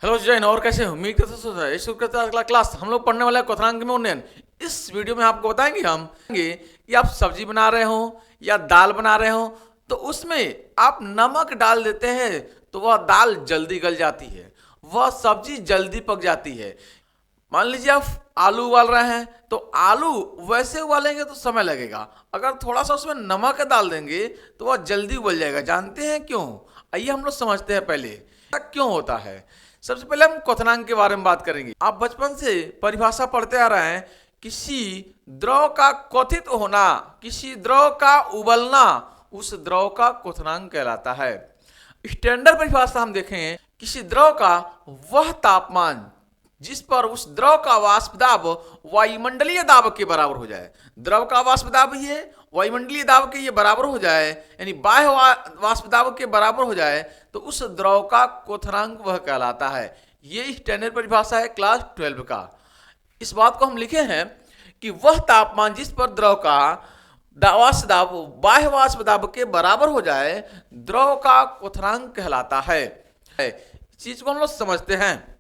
Hello Jain, और कैसे हो? उम्मीद करते हैं इस अगला क्लास हम लोग पढ़ने वाले हैं क्वथनांक में उन्नयन। इस वीडियो में आपको बताएंगे हम कि आप सब्जी बना रहे हो या दाल बना रहे हो, तो उसमें आप नमक डाल देते हैं तो वह दाल जल्दी गल जाती है, वह सब्जी जल्दी पक जाती है। मान लीजिए आप आलू उबाल रहे हैं, तो आलू वैसे उबालेंगे तो समय लगेगा, अगर थोड़ा सा उसमें नमक डाल देंगे तो वह जल्दी उबल जाएगा। जानते हैं क्यों? आइए हम लोग समझते हैं पहले क्यों होता है। सबसे पहले हम क्वथनांक के बारे में बात करेंगे। आप बचपन से परिभाषा पढ़ते आ रहे हैं, किसी द्रव का क्वथित होना, किसी द्रव का उबलना, उस द्रव का क्वथनांक कहलाता है। स्टैंडर्ड परिभाषा हम देखें, किसी द्रव का वह तापमान जिस पर उस द्रव का वाष्प दाब वायुमंडलीय दाब के बराबर हो जाए। द्रव का वाष्प दाब ही है, वायुमंडलीय दाब के ये बराबर हो जाए, यानी बाह्य वाष्प दाब के बराबर हो जाए, तो उस द्रव का क्वथनांक वह कहलाता है। ये स्टैंडर्ड परिभाषा है क्लास 12 का। इस बात को हम लिखे हैं कि वह तापमान जिस पर द्रव का वाष्प दाब बाह्य वाष्प दाब के बराबर हो जाए, द्रव का क्वथनांक कहलाता है। इस चीज को हम लोग समझते हैं।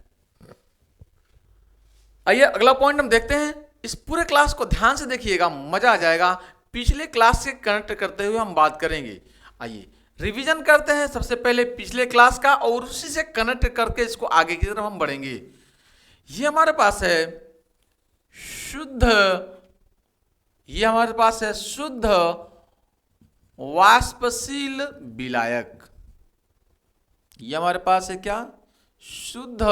आइए अगला पॉइंट हम देखते हैं। इस पूरे क्लास को ध्यान से देखिएगा, मजा आ जाएगा। पिछले क्लास से कनेक्ट करते हुए हम बात करेंगे। आइए रिवीजन करते हैं सबसे पहले पिछले क्लास का, और उसी से कनेक्ट करके इसको आगे की तरफ हम बढ़ेंगे। ये हमारे पास है शुद्ध, ये हमारे पास है शुद्ध वाष्पशील विलायक। ये हमारे पास है क्या? शुद्ध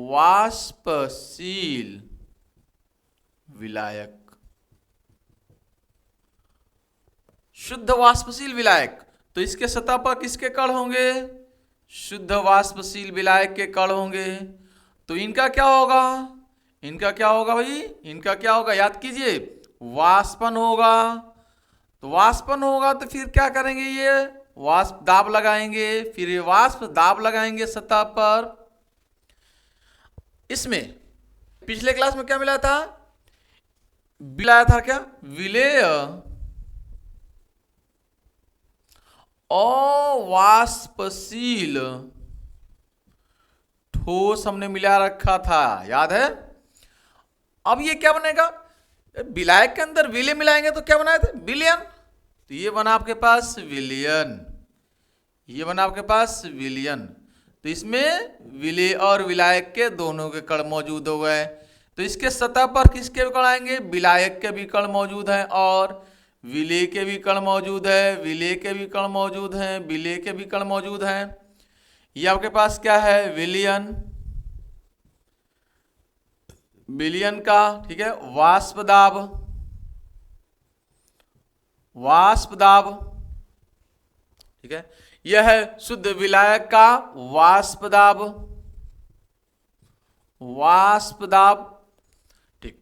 वाष्पशील विलायक। शुद्ध वाष्पशील विलायक, तो इसके सतह पर किसके कण होंगे? शुद्ध वाष्पशील विलायक के कण होंगे। तो इनका क्या होगा? इनका क्या होगा भाई? इनका क्या होगा? याद कीजिए, वाष्पन होगा। तो वाष्पन होगा तो फिर क्या करेंगे? ये वाष्प दाब लगाएंगे, फिर ये वाष्प दाब लगाएंगे सतह पर। इसमें पिछले क्लास में क्या मिला था? मिलाया था क्या? विलेय अवाष्पशील ठोस हमने मिला रखा था, याद है? अब ये क्या बनेगा? विलायक के अंदर विलेय मिलाएंगे तो क्या बनाए थे? विलयन। तो ये बना आपके पास विलयन, ये बना आपके पास विलयन। तो इसमें विलेय और विलायक के दोनों के कण मौजूद हो गए। तो इसके सतह पर किसके कण आएंगे? विलायक के भी कण मौजूद हैं और विलेय के भी कण मौजूद है, विलेय के भी कण मौजूद हैं, विलेय के भी कण मौजूद हैं। ये आपके पास क्या है? विलयन, विलयन का, ठीक है, वाष्प दाब, वाष्प दाब, ठीक है। यह है शुद्ध विलायक का वाष्प दाब, वाष्प दाब, ठीक।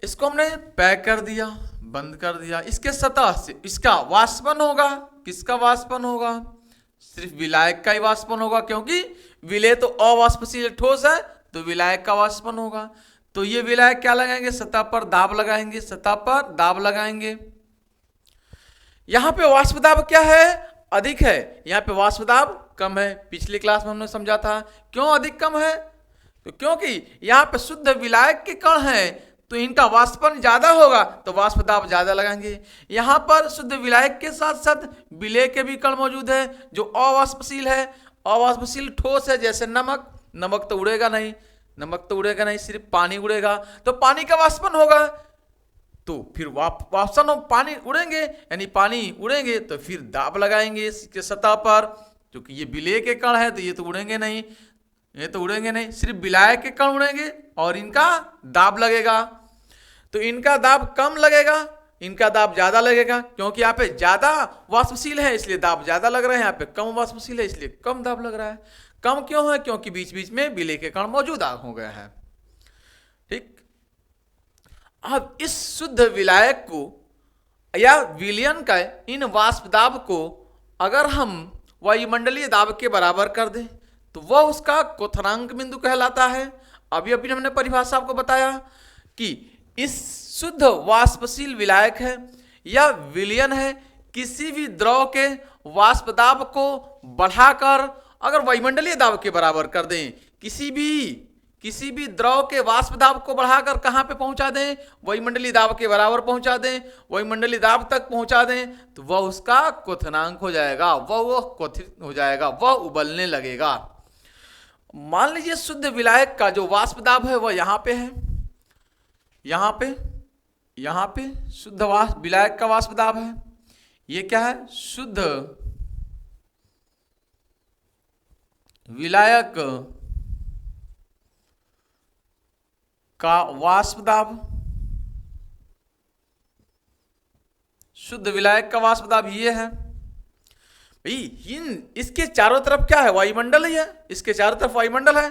इसको हमने पैक कर दिया, बंद कर दिया। इसके सतह से इसका वाष्पन होगा। किसका वाष्पन होगा? सिर्फ विलायक का ही वाष्पन होगा, क्योंकि विलेय तो अवाष्पशील ठोस है, तो विलायक का वाष्पन होगा। तो ये विलायक क्या लगाएंगे? सतह पर दाब लगाएंगे, सतह पर दाब लगाएंगे। यहां पे वाष्प दाब क्या है? अधिक है। यहां पे वाष्प दाब कम है। पिछली क्लास में हमने समझा था क्यों अधिक कम है। तो क्योंकि यहां पे शुद्ध विलायक के कण हैं, तो इनका वाष्पन ज्यादा होगा, तो वाष्प दाब ज्यादा लगाएंगे। यहां पर शुद्ध विलायक के साथ साथ विलेय के भी कण मौजूद है जो अवाष्पशील है, अवाष्पशील ठोस है, जैसे नमक। नमक तो उड़ेगा नहीं, नमक तो उड़ेगा नहीं, सिर्फ पानी उड़ेगा, तो पानी का वाष्पन होगा। तो फिर वाष्पन हो, पानी उड़ेंगे, यानी पानी उड़ेंगे तो फिर दाब लगाएंगे इसके सतह पर। क्योंकि ये विलेय के कण है तो ये तो उड़ेंगे नहीं, ये तो उड़ेंगे नहीं, सिर्फ विलायक के कण उड़ेंगे और इनका दाब लगेगा। तो इनका दाब कम लगेगा, इनका दाब ज्यादा लगेगा। क्योंकि यहाँ पे ज्यादा वाष्पशील है इसलिए दाब ज्यादा लग रहा है, यहाँ पे कम वाष्पशील है इसलिए कम दाब लग रहा है। कम क्यों है? क्योंकि बीच बीच में विलेय के कण मौजूद हो गए हैं, ठीक। अब इस शुद्ध विलायक को या विलयन का इन वाष्प दाब को अगर हम वायुमंडलीय दाब के बराबर कर दें, तो वह उसका क्वथनांक बिंदु कहलाता है। अभी अभी हमने परिभाषा आपको बताया कि इस शुद्ध वाष्पशील विलायक है या विलयन है, किसी भी द्रव के वाष्प दाब को बढ़ाकर अगर वायुमंडलीय दाब के बराबर कर दें, किसी भी द्रव के वाष्प दाब को बढ़ाकर कहां पे पहुंचा दें, वायुमंडलीय दाब के बराबर पहुंचा दें, वायुमंडलीय दाब तक पहुंचा दें, तो वह उसका क्वथनांक हो जाएगा, वह क्वथित हो जाएगा, वह उबलने लगेगा। मान लीजिए शुद्ध विलायक का जो वाष्प दाब है वह यहां पे है, यहां पे शुद्ध विलायक का वाष्प दाब है। ये क्या है? शुद्ध विलायक का वाष्प दाब, शुद्ध विलायक का वाष्प दाब ये है भाई। इसके चारों तरफ क्या है? वायुमंडल ही है, इसके चारों तरफ वायुमंडल है,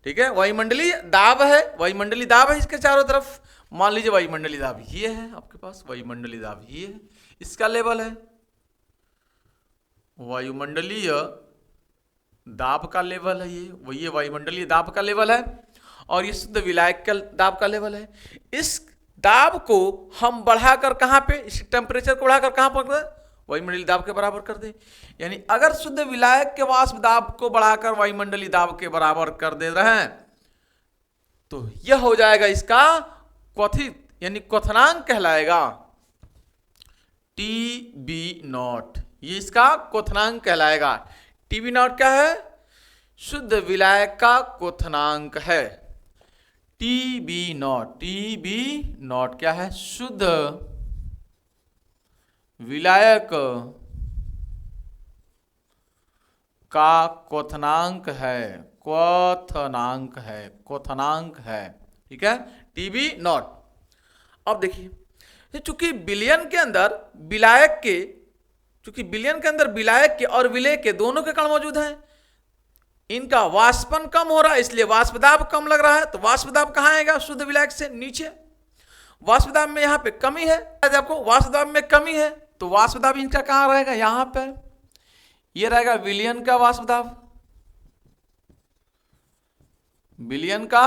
ठीक है, वायुमंडलीय दाब है, वायुमंडलीय दाब है इसके चारों तरफ। मान लीजिए वायुमंडलीय दाब ये है आपके पास, वायुमंडलीय दाब ये है, इसका लेवल है, वायुमंडलीय दाब का लेवल है ये वायुमंडलीय दाब का लेवल है, और ये शुद्ध विलायक का दाब का लेवल है। इस दाब को हम बढ़ाकर कहां पे, इस टेम्परेचर को बढ़ाकर कहां पर वायुमंडलीय दाब के बराबर कर दे। यानी अगर शुद्ध विलायक के वाष्प दाब को बढ़ाकर वायुमंडलीय दाब के बराबर कर दे रहे हैं तो यह हो जाएगा इसका क्वथित, यानी क्वथनांक कहलाएगा TB0। ये इसका क्वथनांक कहलाएगा। TB0 क्या है? शुद्ध विलायक का क्वथनांक है। TB0 क्या है? शुद्ध विलायक का क्वथनांक है, ठीक है, TB0। अब देखिए, चूंकि बिलियन के अंदर विलायक के और विलेय के दोनों के कण मौजूद हैं, इनका वाष्पन कम हो रहा है, इसलिए वाष्प दाब कम लग रहा है। तो वाष्प दाब कहां आएगा? शुद्ध विलायक से नीचे। वाष्प दाब में यहां पे कमी है, आपको वाष्प दाब में कमी है, तो वाष्प दाब इनका कहां रहेगा? यहां पे। ये रहेगा विलयन का वाष्प दाब, विलयन का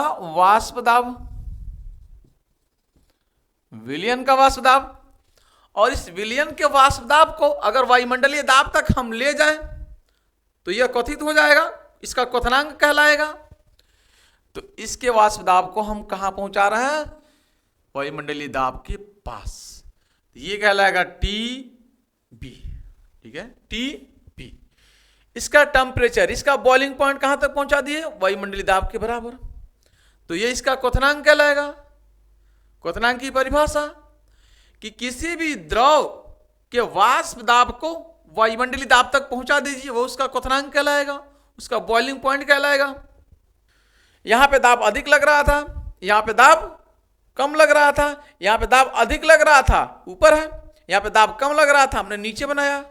वाष्प दाब। और इस विलयन के वाष्प दाब को अगर वायुमंडलीय दाब तक हम ले जाएं तो यह क्वथित हो जाएगा, इसका क्वथनांक कहलाएगा। तो इसके वाष्प दाब को हम कहां पहुंचा रहे हैं? वायुमंडलीय दाब के पास। ये कहलाएगा TB, ठीक है, TB। इसका टेम्परेचर, इसका बॉइलिंग पॉइंट कहां तक पहुंचा दिए? वायुमंडलीय दाब के बराबर। तो ये इसका क्वथनांक कहलाएगा। क्वथनांक की परिभाषा कि किसी भी द्रव के वाष्प दाब को वायुमंडलीय दाब तक पहुंचा दीजिए, वो उसका क्वथनांक कहलाएगा, उसका बॉइलिंग पॉइंट कहलाएगा। यहां पे दाब अधिक लग रहा था, यहां पे दाब कम लग रहा था, यहां पे दाब अधिक लग रहा था, ऊपर है, यहां पे दाब कम लग रहा था, हमने नीचे बनाया।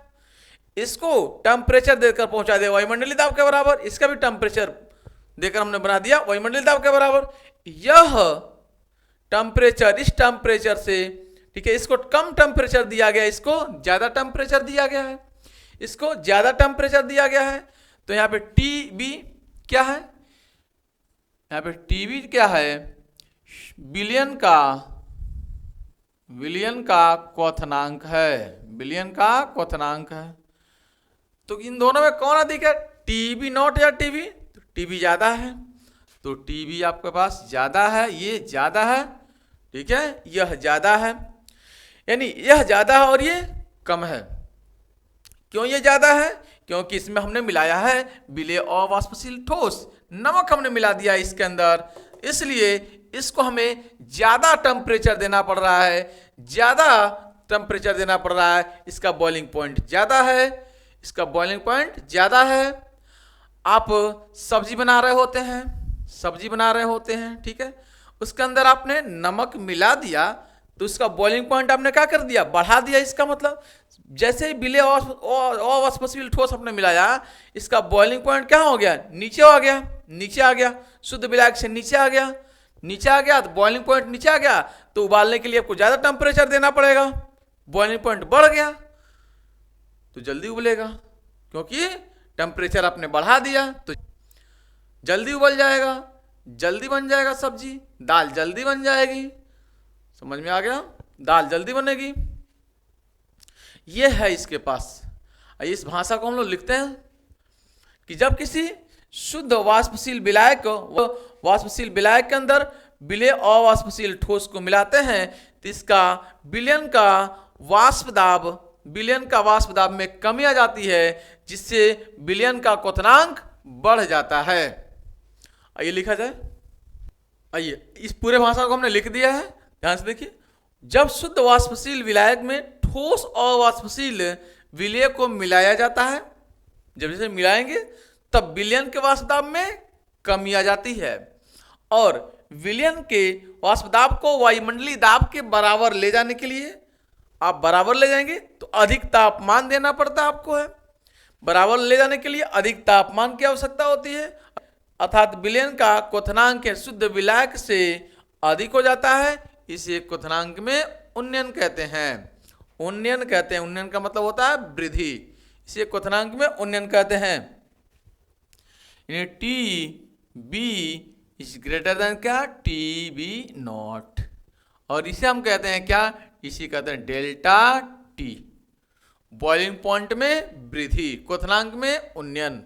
इसको टेम्परेचर देकर पहुंचा दिया वायुमंडलीय दाब के बराबर, इसका भी टेम्परेचर देकर हमने बना दिया वायुमंडलीय दाब के बराबर। यह टेम्परेचर इस टेम्परेचर से, ठीक है, इसको कम टेम्परेचर दिया गया, इसको ज्यादा टेम्परेचर दिया गया है, इसको ज्यादा टेम्परेचर दिया गया है। तो यहां पे TB क्या है? यहां पे TB क्या है? विलयन का क्वथनांक है, विलयन का क्वथनांक है। तो इन दोनों में कौन अधिक है? TB0 या TB? तो TB ज्यादा है, तो TB आपके पास ज्यादा है, ये ज्यादा है, ठीक है, यह ज्यादा है, यानी यह ज्यादा है और ये कम है। क्यों ये ज्यादा है? क्योंकि इसमें हमने मिलाया है विलेय अवाष्पशील ठोस, नमक हमने मिला दिया इसके अंदर, इसलिए इसको हमें ज्यादा टेम्परेचर देना पड़ रहा है, ज्यादा टेम्परेचर देना पड़ रहा है। इसका बॉइलिंग पॉइंट ज्यादा है, इसका बॉइलिंग पॉइंट ज्यादा है। आप सब्जी बना रहे होते हैं, ठीक है, उसके अंदर आपने नमक मिला दिया तो उसका बॉइलिंग पॉइंट आपने क्या कर दिया? बढ़ा दिया। इसका मतलब जैसे ही विलेय अवाष्पशील ठोस आपने मिलाया, इसका बॉइलिंग पॉइंट क्या हो गया? नीचे आ गया, शुद्ध विलायक से नीचे आ गया, तो बॉइलिंग पॉइंट नीचे आ गया, तो उबालने के लिए आपको ज्यादा टेम्परेचर देना पड़ेगा। बॉइलिंग पॉइंट बढ़ गया तो जल्दी उबलेगा, क्योंकि टेम्परेचर आपने बढ़ा दिया तो जल्दी उबल जाएगा, जल्दी बन जाएगा सब्जी, दाल जल्दी बन जाएगी। समझ में आ गया? दाल जल्दी बनेगी। ये है इसके पास। इस भाषा को हम लोग लिखते हैं कि जब किसी शुद्ध वाष्पशील विलायक वाष्पशील विलायक के अंदर विलेय अवाष्पशील ठोस को मिलाते हैं तो इसका विलयन का वाष्प दाब में कमी आ जाती है, जिससे विलयन का क्वथनांक बढ़ जाता है। आइए लिखा जाए। आइए इस पूरे भाषा को हमने लिख दिया है, ध्यान से देखिए। जब शुद्ध वाष्पशील विलायक में ठोस अवाष्पशील विलेय को मिलाया जाता है, जब इसे मिलाएंगे तब विलयन के वाष्प दाब में कमी आ जाती है, और विलयन के वाष्प दाब को वायुमंडलीय दाब के बराबर ले जाने के लिए आप बराबर ले जाएंगे तो अधिक तापमान देना पड़ता है आपको है। बराबर ले जाने के लिए अधिक तापमान की आवश्यकता होती है, अर्थात विलयन का क्वथनांक शुद्ध विलायक से अधिक हो जाता है। इसे क्वथनांक में उन्नयन कहते हैं। उन्नयन कहते हैं, उन्नयन का मतलब होता है वृद्धि, इसे क्वथनांक में उन्नयन कहते हैं। T B is greater than क्या, टी बी नॉट, और इसे हम कहते हैं क्या, इसे कहते हैं डेल्टा टी। बॉइलिंग पॉइंट में वृद्धि, क्वथनांक में उन्नयन।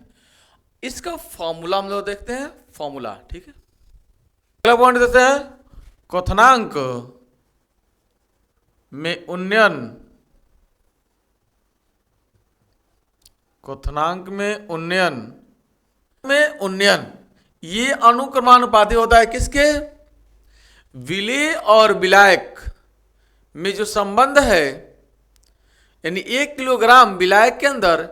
इसका फॉर्मूला हम लोग देखते हैं, फॉर्मूला, ठीक है। अगला पॉइंट देते हैं, क्वथनांक में उन्नयन, क्वथनांक में उन्नयन ये अनुक्रमानुपाती होता है किसके, विलेय और विलायक में जो संबंध है, यानी 1 किलोग्राम विलायक के अंदर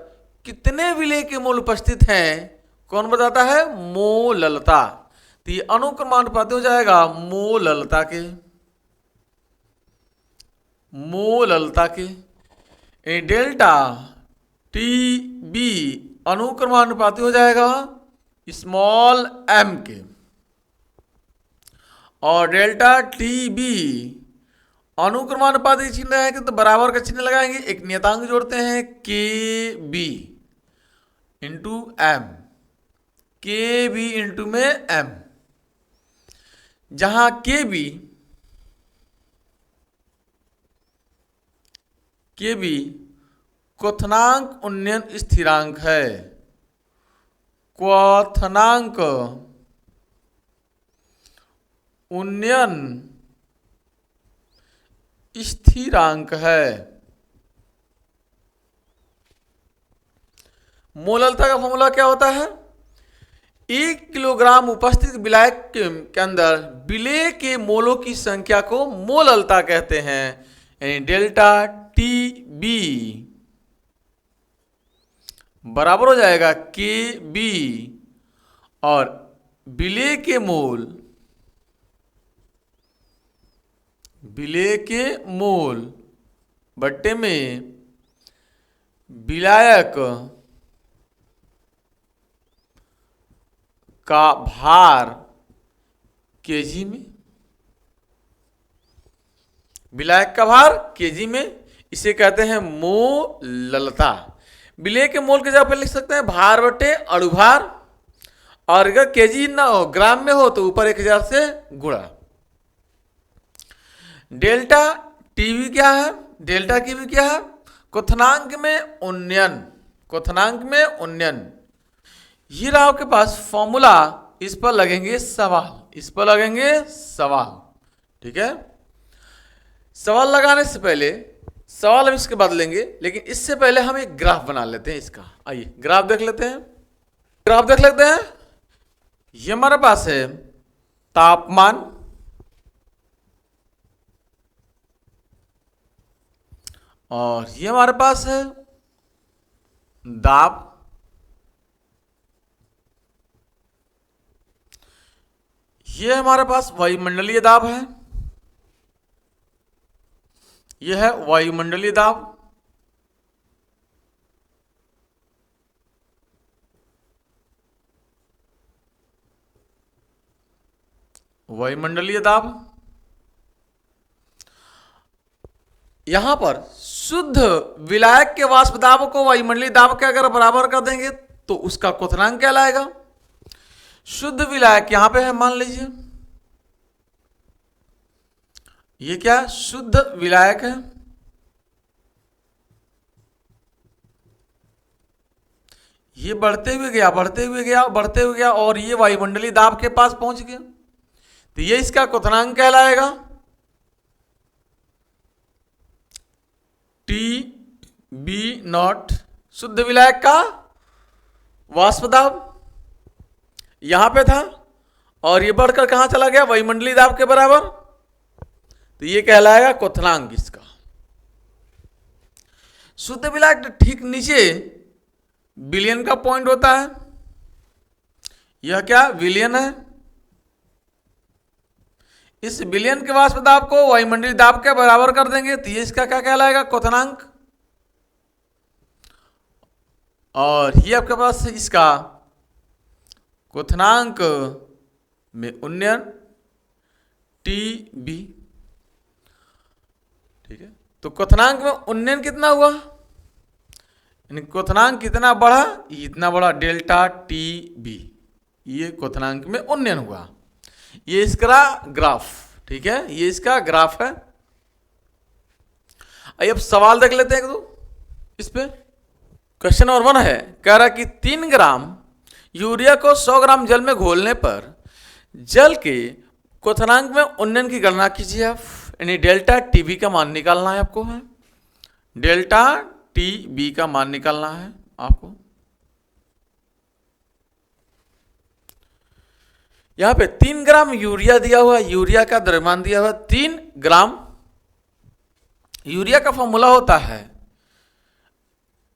कितने विलेय के मोल उपस्थित हैं कौन बताता है, मोललता। तो ये अनुक्रमानुपाती हो जाएगा मोललता के डेल्टा टी बी अनुक्रमानुपाती हो जाएगा स्मॉल एम के, और डेल्टा टी बी अनुक्रमानुपाती चिन्ह है तो बराबर का चिन्ह लगाएंगे, एक नियतांक जोड़ते हैं के बी इंटू एम, के बी इंटू में एम, जहां के बी क्वथनांक उन्नयन स्थिरांक है, क्वथनांक उन्नयन स्थिरांक है। मोललता का फॉर्मूला क्या होता है, 1 किलोग्राम उपस्थित विलायक के अंदर विलेय के मोलों की संख्या को मोललता कहते हैं, यानी डेल्टा टी बी बराबर हो जाएगा के बी और विलेय के मोल बट्टे में विलायक का भार केजी में, विलायक का भार केजी में, इसे कहते हैं मोललता। विलेय के मोल के जगह पर लिख सकते हैं भार बटे अणुभार, और अगर केजी ना हो ग्राम में हो तो ऊपर 1000 से गुणा। डेल्टा टीवी क्या है, डेल्टा की भी क्या है, क्वथनांक में उन्नयन। ये रहा आपके पास फॉर्मूला, इस पर लगेंगे सवाल, ठीक है। सवाल लगाने से पहले सवाल हम इसके बाद लेंगे, लेकिन इससे पहले हम एक ग्राफ बना लेते हैं इसका। आइए ग्राफ देख लेते हैं। ये हमारे पास है तापमान, और ये हमारे पास है दाब, ये हमारे पास वायुमंडलीय दाब है, यह है वायुमंडलीय दाब, यहां पर शुद्ध विलायक के वाष्प दाब को वायुमंडलीय दाब के अगर बराबर कर देंगे तो उसका क्वथनांक क्या लाएगा। शुद्ध विलायक यहां पे है, मान लीजिए ये क्या शुद्ध विलायक है, ये बढ़ते हुए गया, बढ़ते हुए गया, बढ़ते हुए गया, और ये वायुमंडलीय दाब के पास पहुंच गया, तो ये इसका क्वथनांक कहलाएगा। टी बी नॉट शुद्ध विलायक का वाष्प दाब यहां पे था, और ये बढ़कर कहां चला गया, वायुमंडलीय दाब के बराबर, तो ये कहलाएगा क्वथनांक इसका। शुद्ध विलायक ठीक नीचे विलयन का पॉइंट होता है, यह क्या विलयन है। इस विलयन के वाष्प दाब को वायुमंडलीय दाब के बराबर कर देंगे, तो ये इसका क्या कहलाएगा, क्वथनांक। और ये आपके पास इसका क्वथनांक में उन्नयन टी बी, ठीक है। तो क्वथनांक में उन्नयन कितना हुआ, यानी क्वथनांक कितना बढ़ा, इतना बड़ा डेल्टा टी बी, ये क्वथनांक में उन्नयन हुआ। ये इसका ग्राफ, ठीक है, ये इसका ग्राफ है। अब सवाल देख लेते हैं एक दो इस पे। क्वेश्चन नंबर 1 है, कह रहा कि 3 ग्राम यूरिया को 100 ग्राम जल में घोलने पर जल के क्वथनांक में उन्नयन की गणना कीजिए आप, यानी डेल्टा टी बी का मान निकालना है आपको, है डेल्टा टी बी का मान निकालना है आपको। यहां पे 3 ग्राम यूरिया दिया हुआ, यूरिया का द्रव्यमान दिया हुआ 3 ग्राम। यूरिया का फॉर्मूला होता है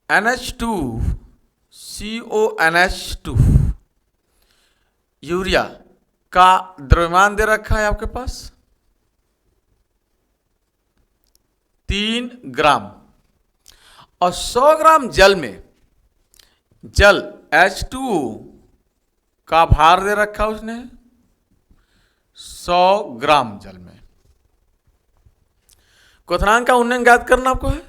NH2CONH2। यूरिया का द्रव्यमान दे रखा है आपके पास 3 ग्राम, और 100 ग्राम जल में जल H2O का भार दे रखा उसने 100 ग्राम जल में। क्वथनांक का उन्नयन ज्ञात करना आपको है।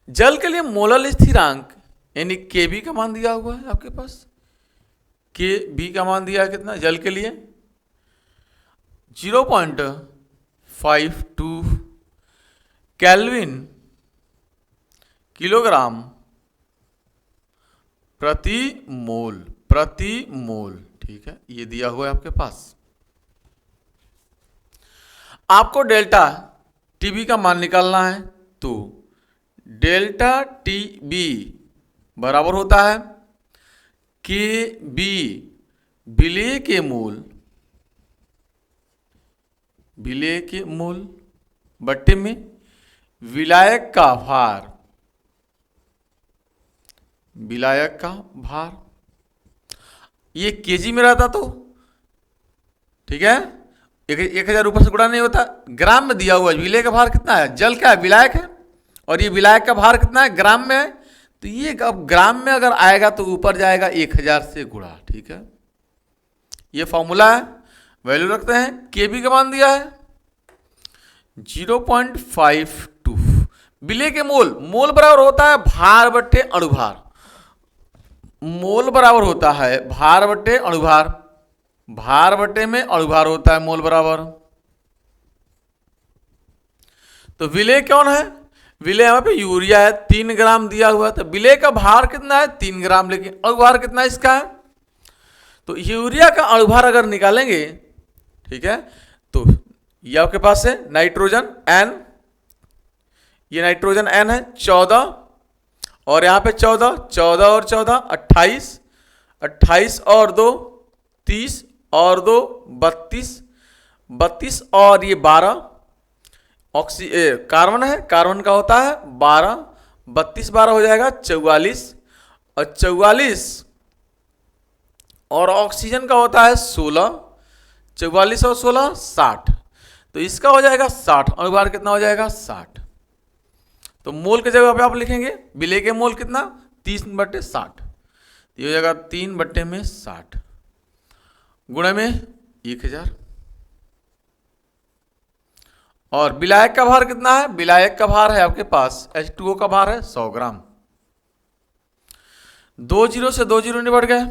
जल के लिए मोलल स्थिरांक यानी के बी का मान दिया हुआ है आपके पास, के बी का मान दिया है कितना जल के लिए 0.52 केल्विन किलोग्राम प्रति मोल, ठीक है, ये दिया हुआ है आपके पास। आपको डेल्टा टीबी का मान निकालना है, तो डेल्टा टीबी बराबर होता है के बी विलेय के मोल बट्टे में विलायक का भार, ये केजी में रहता तो ठीक है, 1000 ऊपर से गुणा नहीं होता, ग्राम में दिया हुआ है। विलेय का भार कितना है, जल क्या है विलायक है, और ये विलायक का भार कितना है ग्राम में है, तो ये अब ग्राम में अगर आएगा तो ऊपर जाएगा 1000 से गुणा, ठीक है। ये फॉर्मूला है, वैल्यू रखते हैं, के बी का मान दिया है 0.52। विलेय के मोल बराबर होता है भार बट्टे अणुभार, मोल बराबर होता है भार बट्टे अणुभार, भार बट्टे में अणुभार होता है मोल बराबर। तो विलेय कौन है, विलेय यहाँ पे यूरिया है 3 ग्राम दिया हुआ, तो विलेय का भार कितना है 3 ग्राम, लेकिन अणुभार कितना है इसका है, तो यूरिया का अणुभार अगर निकालेंगे, ठीक है, तो ये आपके पास है नाइट्रोजन N, ये नाइट्रोजन N है 14, और यहाँ पे 14 और 14 28, 28 और 2 30 और 2 32 और ये 12 कार्बन है, कार्बन का होता है 12, 32 12 हो जाएगा 44, और 44 और ऑक्सीजन का होता है 16, 44 और 16 60, तो इसका हो जाएगा 60, अणुभार कितना हो जाएगा 60। तो मोल की जगह पे आप लिखेंगे विलेय के मोल कितना 3/60, ये हो जाएगा 3/60 गुणे में 1000। और विलायक का भार कितना है, विलायक का भार है आपके पास H2O का भार है 100 ग्राम। 2 0 से 2 0 निबट गए,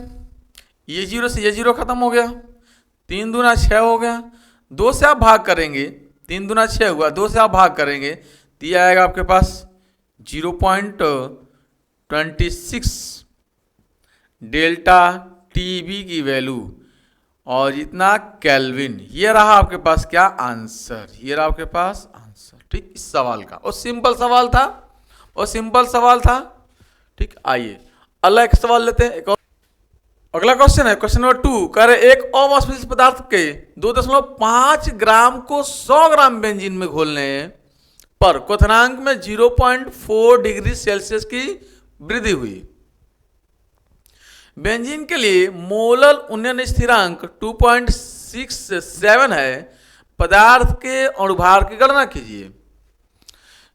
ये 0 से ये 0 खत्म हो गया, 3 दूना 6 हो गया, 2 से आप भाग करेंगे, 3 दूना 6 हुआ, 2 से आप भाग करेंगे तो ये आएगा आपके पास 0.26 डेल्टा टीबी की वैल्यू और इतना केल्विन। ये रहा आपके पास क्या आंसर, ये रहा आपके पास आंसर। ठीक, इस सवाल का, और सिंपल सवाल था, और सिंपल सवाल था। ठीक, आइए अगला एक सवाल लेते हैं। एक और अगला क्वेश्चन है, क्वेश्चन नंबर 2। कह रहे एक अवाष्पशील पदार्थ के 2.5 ग्राम को 100 ग्राम बेंजीन में घोलने पर क्वथनांक में 0.4 डिग्री सेल्सियस की वृद्धि हुई। बेंजीन के लिए मोलर उन्नयन स्थिरांक 2.67 है। पदार्थ के अणुभार की गणना कीजिए।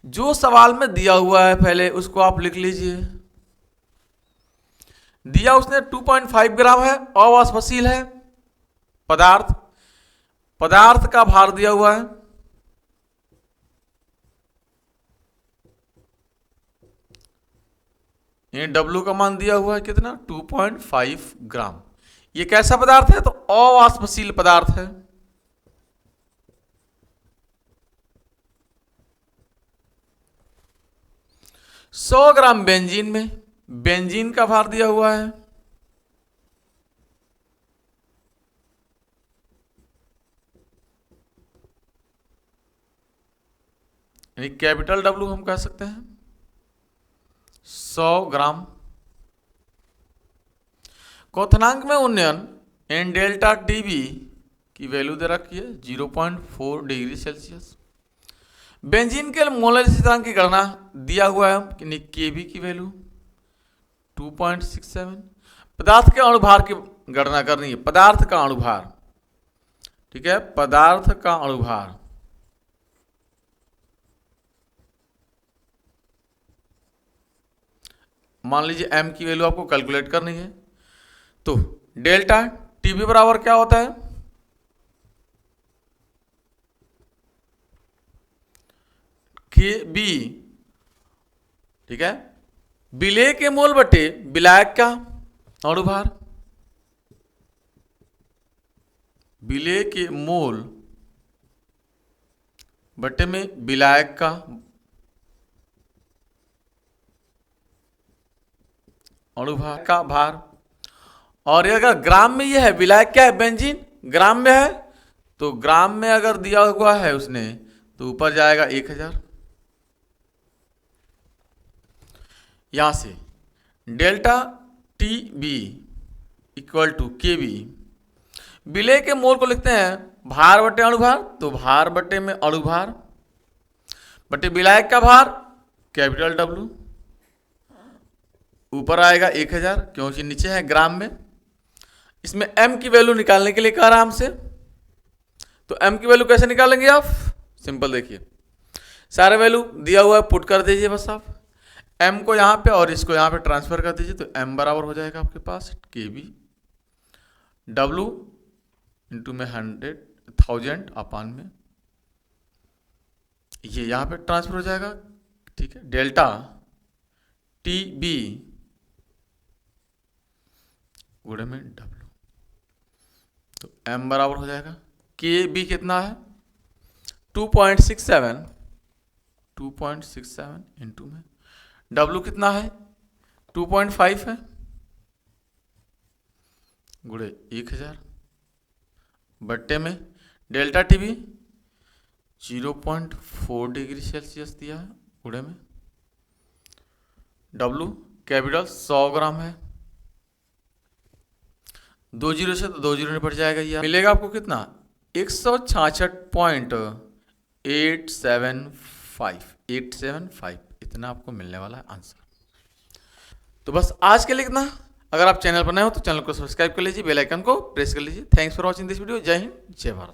जो सवाल में दिया हुआ है पहले उसको आप लिख लीजिए। दिया उसने 2.5 ग्राम है, अवाष्पशील है पदार्थ, पदार्थ का भार दिया हुआ है, ये W का मान दिया हुआ है कितना, 2.5 ग्राम। ये कैसा पदार्थ है, तो अवाष्पशील पदार्थ है। सौ ग्राम बेंजीन में, बेंजीन का भार दिया हुआ है, यानी कैपिटल W हम कह सकते हैं, 100 ग्राम। क्वथनांक में उन्नयन एन डेल्टा टीबी की वैल्यू दे रखी है 0.4 डिग्री सेल्सियस। बेंजीन के मोलर स्थिरांक की गणना दिया हुआ है कि केबी की वैल्यू 2.67। पदार्थ के अणुभार की गणना करनी है, पदार्थ का अणुभार। ठीक है, पदार्थ का अणुभार मान लीजिए m की वैल्यू आपको कैलकुलेट करनी है। तो डेल्टा टीबी बराबर क्या होता है, के बी। ठीक है, विलेय के मोल बटे विलायक का अणुभार, विलेय के मोल बटे में विलायक का अणुभार का भार। और अगर ग्राम में ये है, विलायक क्या है, बेंजीन ग्राम में है, तो ग्राम में अगर दिया हुआ है उसने तो ऊपर जाएगा 1000। यहां से delta T B equal to K B, विलेय के मोल को लिखते हैं भार बटे अणुभार, तो भार बटे में अणुभार बटे विलायक का भार कैपिटल W, ऊपर आएगा 1000 क्योंकि नीचे है ग्राम में। इसमें m की वैल्यू निकालने के लिए कह रहा है हमसे, तो m की वैल्यू कैसे निकालेंगे आप, सिंपल देखिए, सारे वैल्यू दिया हुआ है पुट कर दीजिए बस आप, m को यहाँ पे और इसको यहाँ पे ट्रांसफर कर दीजिए, तो m बराबर हो जाएगा आपके पास kb W इंटू में 100,000 अपान में ये यहाँ पे ट्रांसफर हो जाएगा। ठीक है, डेल्टा टी बी गुणे में W, तो m बराबर हो जाएगा के बी कितना है 2.67 इंटू में W कितना है 2.5 है गुणे 1000 बट्टे में डेल्टा टीबी 0.4 डिग्री सेल्सियस दिया है गुणे में W कैपिटल 100 ग्राम है, 2 जीरो से तो 2 जीरो निपट जाएगा, ये मिलेगा आपको कितना 166.875 इतना आपको मिलने वाला है आंसर। तो बस आज के लिए इतना। अगर आप चैनल पर नए हो तो चैनल को सब्सक्राइब कर लीजिए, बेल आइकन को प्रेस कर लीजिए। Thanks for watching this video. जय हिंद, जय भारत।